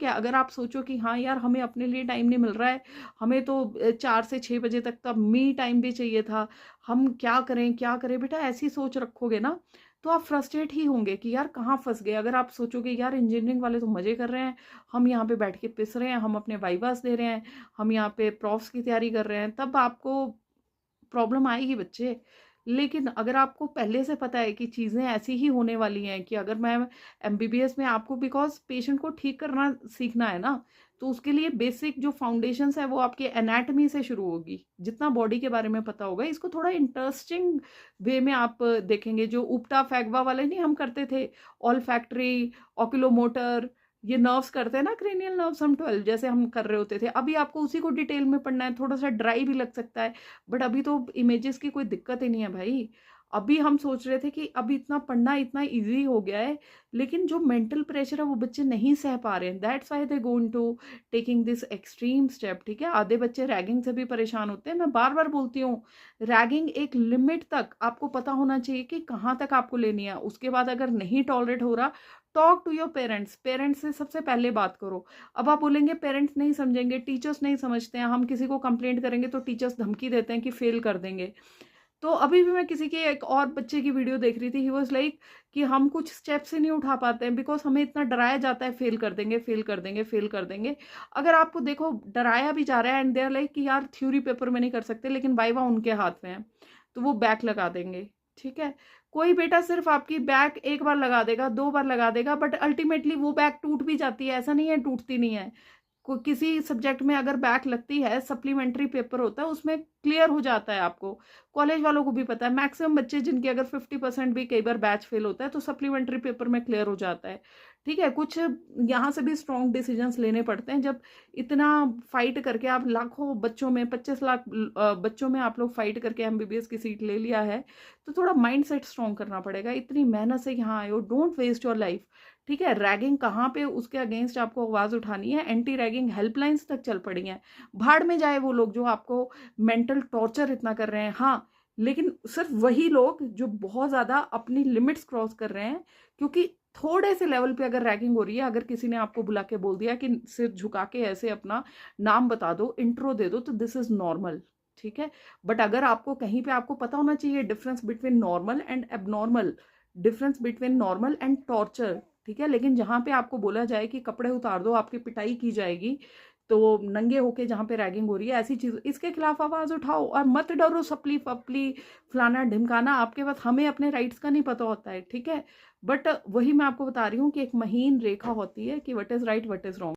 ठीक है, अगर आप सोचो कि हाँ यार हमें अपने लिए टाइम नहीं मिल रहा है, हमें तो 4 से 6 बजे तक का मी टाइम भी चाहिए था, हम क्या करें बेटा, ऐसी सोच रखोगे ना तो आप फ्रस्ट्रेट ही होंगे कि यार कहाँ फंस गए। अगर आप सोचोगे यार इंजीनियरिंग वाले तो मजे कर रहे हैं, हम यहाँ पे बैठ के पिस रहे हैं, हम अपने वाइवास दे रहे हैं, हम यहाँ पे प्रॉफ्स की तैयारी कर रहे हैं, तब आपको प्रॉब्लम आएगी बच्चे। लेकिन अगर आपको पहले से पता है कि चीज़ें ऐसी ही होने वाली हैं, कि अगर मैं एमबीबीएस में आपको बिकॉज पेशेंट को ठीक करना सीखना है ना, तो उसके लिए बेसिक जो फाउंडेशंस है वो आपके एनाटमी से शुरू होगी। जितना बॉडी के बारे में पता होगा, इसको थोड़ा इंटरेस्टिंग वे में आप देखेंगे। जो उपटा फैगवा वाले नहीं हम करते थे, ऑल फैक्ट्री, ऑक्यूलोमोटर, ये नर्व्स करते हैं ना, क्रेनियल नर्व्स हम 12 जैसे हम कर रहे होते थे, अभी आपको उसी को डिटेल में पढ़ना है। थोड़ा सा ड्राई भी लग सकता है, बट अभी तो इमेजेस की कोई दिक्कत ही नहीं है भाई। अभी हम सोच रहे थे कि अभी इतना पढ़ना इतना इजी हो गया है, लेकिन जो मेंटल प्रेशर है वो बच्चे नहीं सह पा रहे हैं। That's why they go into taking this extreme step. ठीक है, आधे बच्चे रैगिंग से भी परेशान होते हैं। मैं बार बार बोलती हूँ, रैगिंग एक लिमिट तक आपको पता होना चाहिए कि कहाँ तक आपको लेनी है। उसके बाद अगर नहीं टॉलरेट हो रहा, talk to your parents. Parents से सबसे पहले बात करो। अब आप बोलेंगे पेरेंट्स नहीं समझेंगे, टीचर्स नहीं समझते हैं, हम किसी को कंप्लेंट करेंगे तो टीचर्स धमकी देते हैं कि फेल कर देंगे। तो अभी भी मैं किसी के एक और बच्चे की वीडियो देख रही थी, ही वाज लाइक कि हम कुछ स्टेप्स ही नहीं उठा पाते हैं बिकॉज हमें इतना डराया जाता है, फेल कर देंगे, फेल कर देंगे, फेल कर देंगे। अगर आपको देखो डराया भी जा रहा है एंड दे आर लाइक कि यार थ्योरी पेपर में नहीं कर सकते, लेकिन वाइवा उनके हाथ में है, तो वो बैक लगा देंगे। ठीक है, कोई बेटा सिर्फ आपकी बैक एक बार लगा देगा, 2 बार लगा देगा, बट अल्टीमेटली वो बैक टूट भी जाती है, ऐसा नहीं है टूटती नहीं है। किसी सब्जेक्ट में अगर बैक लगती है, सप्लीमेंट्री पेपर होता है उसमें क्लियर हो जाता है। आपको कॉलेज वालों को भी पता है, मैक्सिमम बच्चे जिनके अगर 50% भी कई बार बैच फेल होता है तो सप्लीमेंट्री पेपर में क्लियर हो जाता है। ठीक है, कुछ यहाँ से भी स्ट्रॉन्ग डिसीजंस लेने पड़ते हैं जब इतना फाइट करके आप लाखों बच्चों में 25 लाख बच्चों में आप लोग फाइट करके एमबीबीएस की सीट ले लिया है, तो थोड़ा माइंड सेट स्ट्रॉन्ग करना पड़ेगा। इतनी मेहनत से यहाँ आए हो, डोंट वेस्ट योर लाइफ। ठीक है, रैगिंग कहाँ पे उसके अगेंस्ट आपको आवाज उठानी है, एंटी रैगिंग हेल्पलाइंस तक चल पड़ी हैं। भाड़ में जाए वो लोग जो आपको मेंटल टॉर्चर इतना कर रहे हैं। हाँ, लेकिन सिर्फ वही लोग जो बहुत ज्यादा अपनी लिमिट्स क्रॉस कर रहे हैं, क्योंकि थोड़े से लेवल पे अगर रैगिंग हो रही है, अगर किसी ने आपको बुला के बोल दिया कि सिर झुका के ऐसे अपना नाम बता दो, इंट्रो दे दो, तो दिस इज नॉर्मल। ठीक है, बट अगर आपको कहीं पे आपको पता होना चाहिए difference between normal and abnormal, difference between normal and torture. ठीक है, लेकिन जहां पे आपको बोला जाए कि कपड़े उतार दो, आपकी पिटाई की जाएगी, तो नंगे होके जहां पे रैगिंग हो रही है, ऐसी चीज, इसके खिलाफ आवाज उठाओ और मत डरो सपली फपली फलाना ढिमकाना। आपके पास, हमें अपने राइट्स का नहीं पता होता है। ठीक है, बट वही मैं आपको बता रही हूँ कि एक महीन रेखा होती है कि what is right what is wrong.